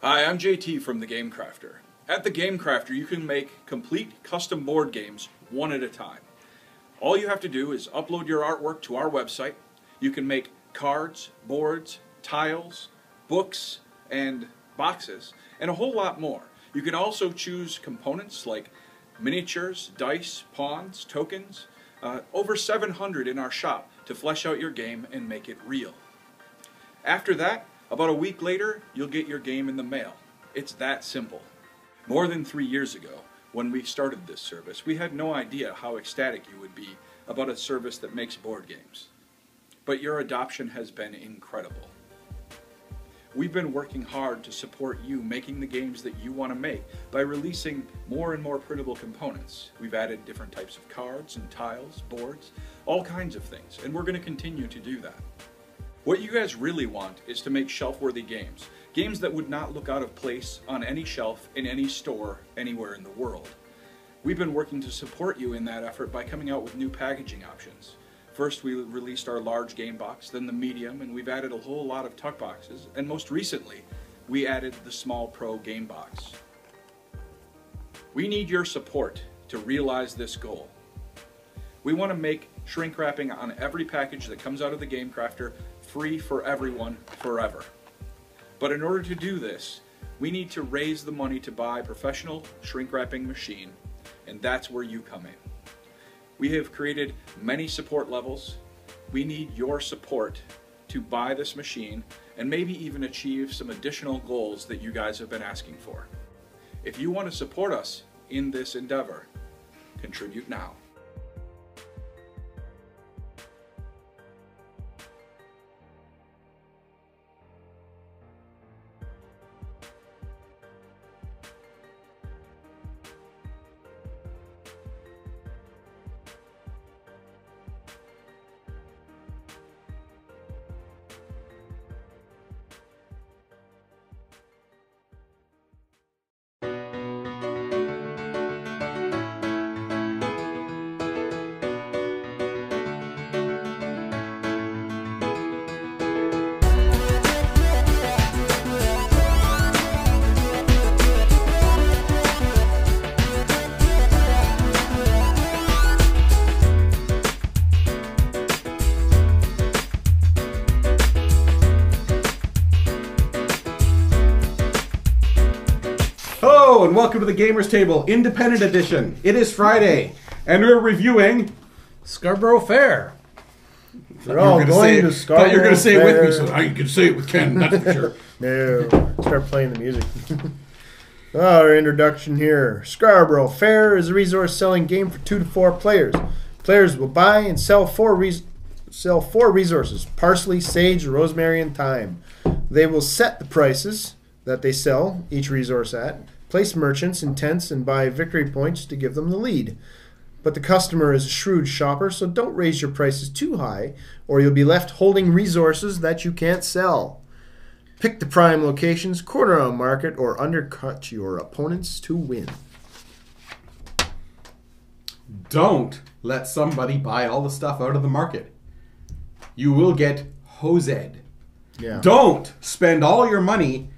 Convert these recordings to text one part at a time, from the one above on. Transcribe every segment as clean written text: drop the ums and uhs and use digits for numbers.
Hi, I'm JT from The Game Crafter. At The Game Crafter, you can make complete custom board games one at a time. All you have to do is upload your artwork to our website. You can make cards, boards, tiles, books, and boxes, and a whole lot more. You can also choose components like miniatures, dice, pawns, tokens, over 700 in our shop to flesh out your game and make it real. After that, about a week later, you'll get your game in the mail. It's that simple. More than 3 years ago, when we started this service, we had no idea how ecstatic you would be about a service that makes board games. But your adoption has been incredible. We've been working hard to support you making the games that you want to make by releasing more and more printable components. We've added different types of cards and tiles, boards, all kinds of things, and we're going to continue to do that. What you guys really want is to make shelf-worthy games. Games that would not look out of place on any shelf in any store anywhere in the world. We've been working to support you in that effort by coming out with new packaging options. First we released our large game box, then the medium, and we've added a whole lot of tuck boxes, and most recently we added the small Pro game box. We need your support to realize this goal. We want to make shrink wrapping on every package that comes out of the Game Crafter free for everyone forever. But in order to do this, we need to raise the money to buy a professional shrink wrapping machine, and that's where you come in. We have created many support levels. We need your support to buy this machine and maybe even achieve some additional goals that you guys have been asking for. If you want to support us in this endeavor, contribute now. Hello and welcome to the Gamers Table Independent Edition. It is Friday and we're reviewing Scarborough Fair. We're all going to Scarborough Fair. You're going to say it with me, so now you can say it with Ken, that's for sure. No, start playing the music. Our introduction here. Scarborough Fair is a resource-selling game for 2 to 4 players. Players will buy and sell four resources: parsley, sage, rosemary, and thyme. They will set the prices that they sell each resource at, place merchants in tents, and buy victory points to give them the lead. But the customer is a shrewd shopper, so don't raise your prices too high, or you'll be left holding resources that you can't sell. Pick the prime locations, corner on market, or undercut your opponents to win. Don't let somebody buy all the stuff out of the market. You will get hosed. Yeah. Don't spend all your money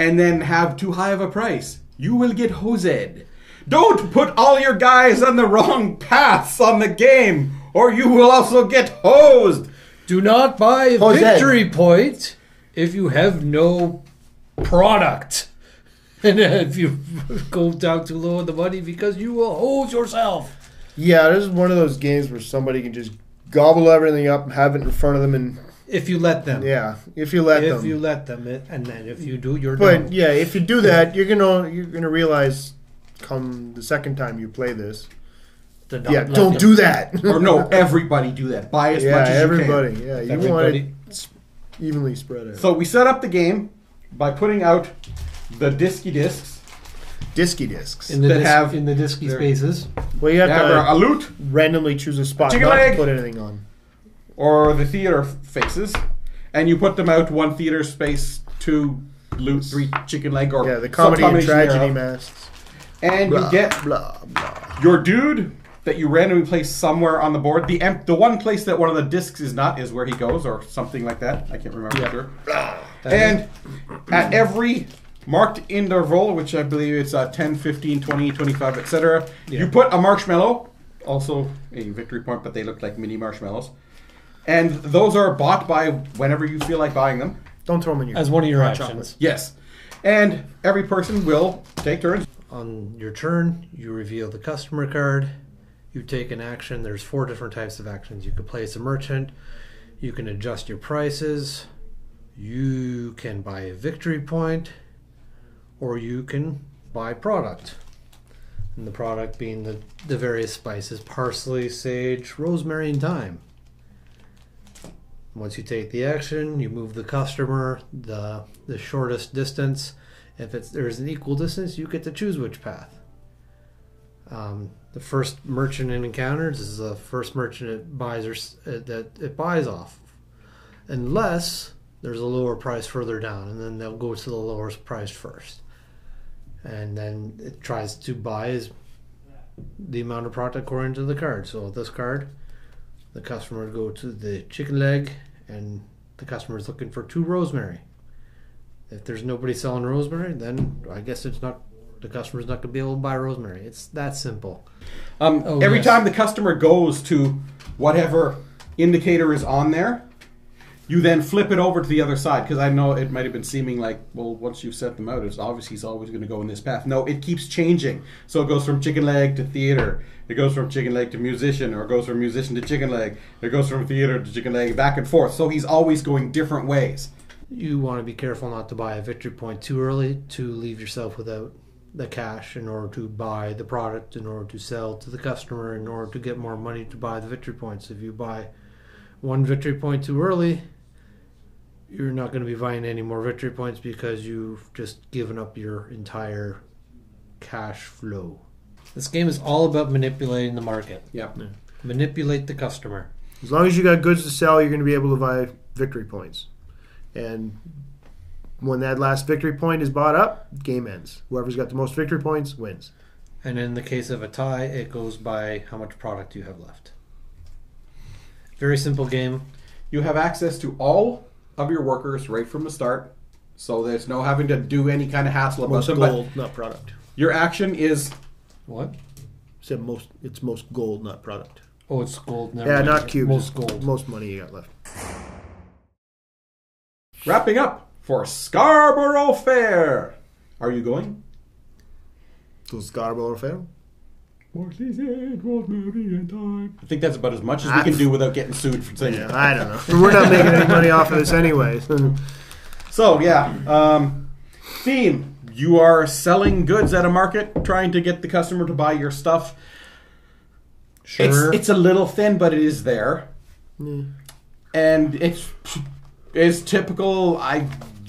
and then have too high of a price. You will get hosed. Don't put all your guys on the wrong paths on the game, or you will also get hosed. Do not buy a victory point if you have no product. And if you go down too low on the money, because you will hose yourself. Yeah, this is one of those games where somebody can just gobble everything up and have it in front of them, and if you let them. Yeah, if you let them. If you let them, and then if you do, you're done. But yeah, if you do that, you're gonna realize come the second time you play this. Don't do that. Or no, everybody do that. Buy as much as you can. Yeah, you want it evenly spread out. So we set up the game by putting out the disky discs. Disky discs. In the disky spaces. Well, you have to a loot, randomly choose a spot not to put anything on. Or the theater faces, and you put them out 1 theater space, 2 loot, 3 chicken leg, or the comedy and tragedy masks. And you get your dude that you randomly place somewhere on the board. The one place that one of the discs is not is where he goes, or something like that. I can't remember for sure. And at every marked interval, which I believe it's 10, 15, 20, 25, etc. Yeah. You put a marshmallow, also a victory point, but they look like mini marshmallows. And those are bought by whenever you feel like buying them. Don't throw them in your As one of your hot actions. chocolate. Yes. And every person will take turns. On your turn, you reveal the customer card. You take an action. There's 4 different types of actions. You can place a merchant. You can adjust your prices. You can buy a victory point. Or you can buy product. And the product being the various spices: parsley, sage, rosemary, and thyme. Once you take the action, you move the customer the shortest distance. If there's an equal distance, you get to choose which path. The first merchant it encounters is the first merchant it buys that it buys off, unless there's a lower price further down, and then they'll go to the lowest price first, and then it tries to buy the amount of product according to the card. So this card, the customer would go to the chicken leg, and the customer is looking for 2 rosemary. If there's nobody selling rosemary, then I guess the customer's not going to be able to buy rosemary. It's that simple. Every time the customer goes to whatever indicator is on there, you then flip it over to the other side. Because I know it might have been seeming like, well, once you've set them out, it's obvious he's always going to go in this path. No, it keeps changing. So it goes from chicken leg to theater. It goes from chicken leg to musician, or it goes from musician to chicken leg. It goes from theater to chicken leg, back and forth. So he's always going different ways. You want to be careful not to buy a victory point too early to leave yourself without the cash in order to buy the product, in order to sell to the customer, in order to get more money to buy the victory points. If you buy 1 victory point too early, you're not going to be buying any more victory points because you've just given up your entire cash flow. This game is all about manipulating the market. Yep. Yeah. Manipulate the customer. As long as you got goods to sell, you're going to be able to buy victory points. And when that last victory point is bought up, game ends. Whoever's got the most victory points wins. And in the case of a tie, it goes by how much product you have left. Very simple game. You have access to all of your workers right from the start, so there's no having to do any kind of hassle about Most them. gold, not product. Your action is What? Said most. It's most gold, not product. Oh, it's gold. Never Yeah, mind. not cubes. Most gold. Most money you got left. wrapping up for Scarborough Fair. Are you going? To Scarborough Fair? I think that's about as much as we can do without getting sued for saying it. I don't know. We're not making any money off of this anyway. So, yeah. Theme. You are selling goods at a market, trying to get the customer to buy your stuff. Sure. It's a little thin, but it is there. And it's typical.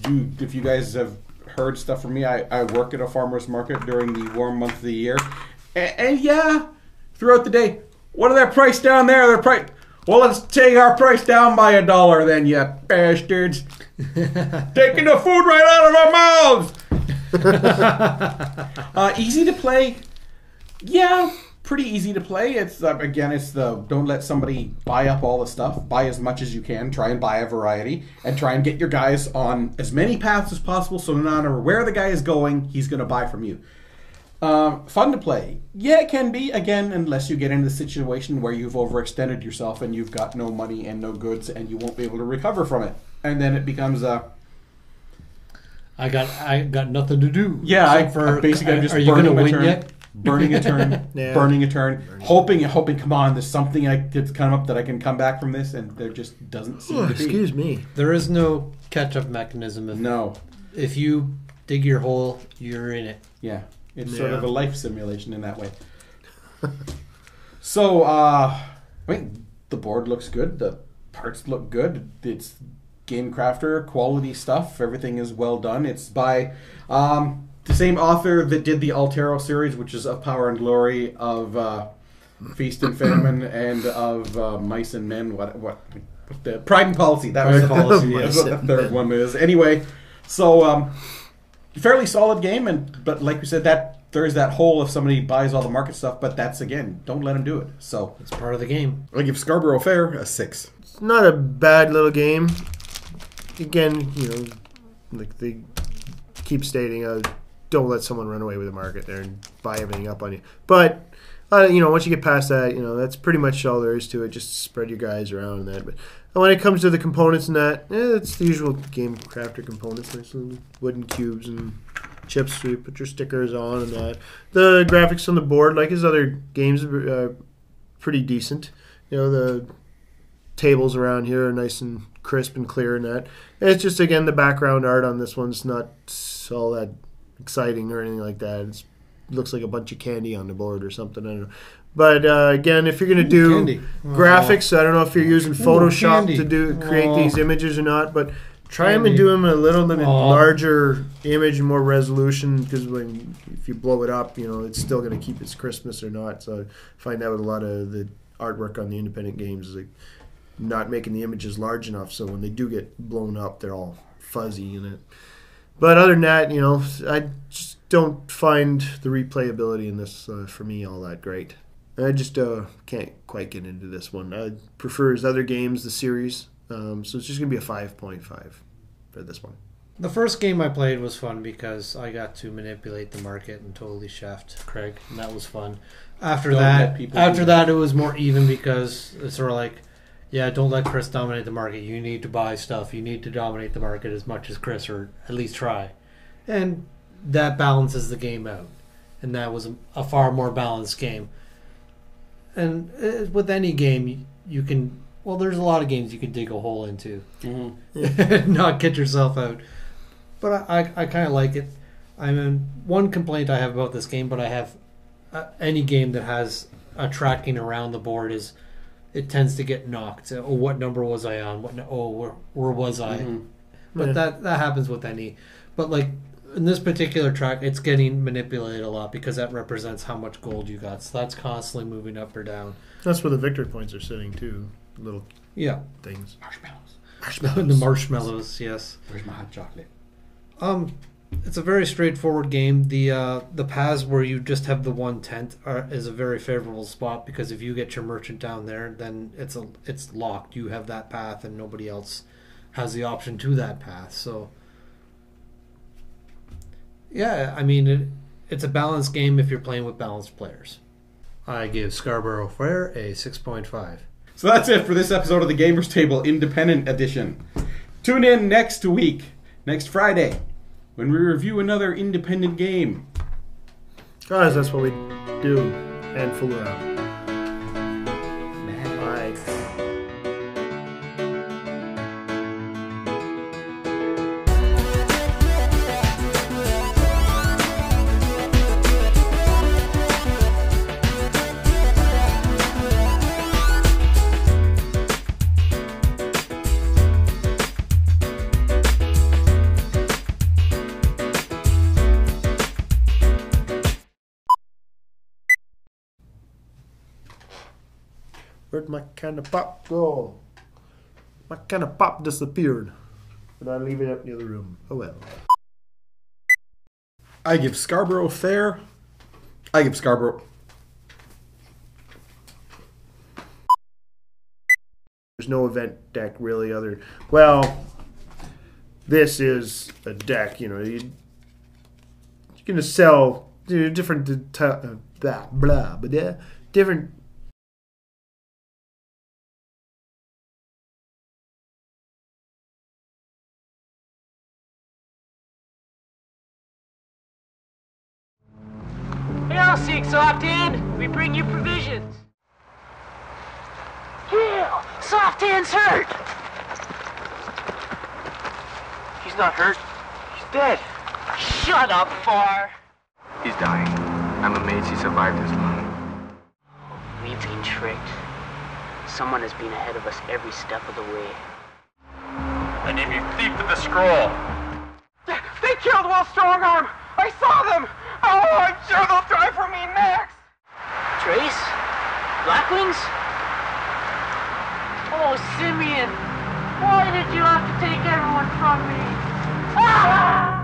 If you guys have heard stuff from me, I work at a farmer's market during the warm month of the year. And yeah, throughout the day, what are their price down there? Their price. Well, let's take our price down by $1 then, you bastards. Taking the food right out of our mouths. Easy to play. Yeah, pretty easy to play. It's it's the don't let somebody buy up all the stuff. Buy as much as you can. Try and buy a variety, and try and get your guys on as many paths as possible. So no matter where the guy is going, he's going to buy from you. Fun to play. Yeah, it can be, again, unless you get into the situation where you've overextended yourself and you've got no money and no goods and you won't be able to recover from it. And then it becomes I got nothing to do. Yeah, I'm just are you burning my win turn. Yet? Burning a turn, Yeah. burning a turn, hoping, come on, there's something that's come up that I can come back from this, and there just doesn't seem to be. Excuse me. There is no catch-up mechanism. No. If you dig your hole, you're in it. Yeah. It's sort Yeah. of a life simulation in that way. So, the board looks good. The parts look good. It's Game Crafter, quality stuff. Everything is well done. It's by the same author that did the Altero series, which is Of Power and Glory, of Feast and Famine, and of Mice and Men. What the Pride and Policy. That was Policy, that's yes. what the third one is. Anyway, so fairly solid game, but like we said, that there is that hole if somebody buys all the market stuff. But that's, again, don't let them do it. So It's part of the game. I give Scarborough Fair a 6. It's not a bad little game. Again, like the keep stating, don't let someone run away with the market there and buy everything up on you. But once you get past that, that's pretty much all there is to it. Just spread your guys around and that. But when it comes to the components and that, it's the usual Game Crafter components, nice little wooden cubes and chips so you put your stickers on and that. The graphics on the board, like his other games, are pretty decent. The tables around here are nice and crisp and clear and that. It's just, again, the background art on this one's not all that exciting or anything like that. It looks like a bunch of candy on the board or something. I don't know. But again, if you're going to do graphics, I don't know if you're using Photoshop to create these images or not, but try them and do them a little bit larger image and more resolution, because if you blow it up, it's still going to keep its crispness or not. So I find that with a lot of the artwork on the independent games, is like not making the images large enough, so when they do get blown up, they're all fuzzy in it. But other than that, I just don't find the replayability in this, for me, all that great. I just can't quite get into this one. I prefer his other games, the series, so it's just going to be a 5.5 for this one. The first game I played was fun because I got to manipulate the market and totally shaft Craig, and that was fun. After that, it was more even because it's sort of like, don't let Chris dominate the market. You need to buy stuff. You need to dominate the market as much as Chris, or at least try. And that balances the game out. And that was a far more balanced game. And with any game, you can... Well, there's a lot of games you can dig a hole into. And not get yourself out. But I kind of like it. One complaint I have about this game, but I have any game that has a tracking around the board is... It tends to get knocked. Oh, what number was I on? Where was I? But that happens with any. But like in this particular track, it's getting manipulated a lot because that represents how much gold you got. So that's constantly moving up or down. That's where the victory points are sitting too. Little things. Marshmallows. The marshmallows. Yes. Where's my hot chocolate? It's a very straightforward game. The paths where you just have the one tent is a very favorable spot, because if you get your merchant down there, then it's locked. You have that path, and nobody else has the option to that path. So, it's a balanced game if you're playing with balanced players. I give Scarborough Fair a 6.5. So that's it for this episode of the Gamers Table Independent Edition. Tune in next Friday, when we review another independent game. Guys, that's what we do. And fool around. Bye. Where'd my can of pop go? My can of pop disappeared. And I leave it up in the other room. Oh well. I give Scarborough Fair. There's no event deck really other... Well, this is a deck, you're going to sell different... different... Now, Seek Soft Hand, we bring you provisions. Kill! Soft Hand's hurt! He's not hurt. He's dead. Shut up, Far. He's dying. I'm amazed he survived this long. We've been tricked. Someone has been ahead of us every step of the way. I name you Thief of the Scroll. They killed Will Strongarm! I saw them! Oh, I'm sure they'll try for me next! Trace? Blackwings? Oh, Simeon! Why did you have to take everyone from me? Ah!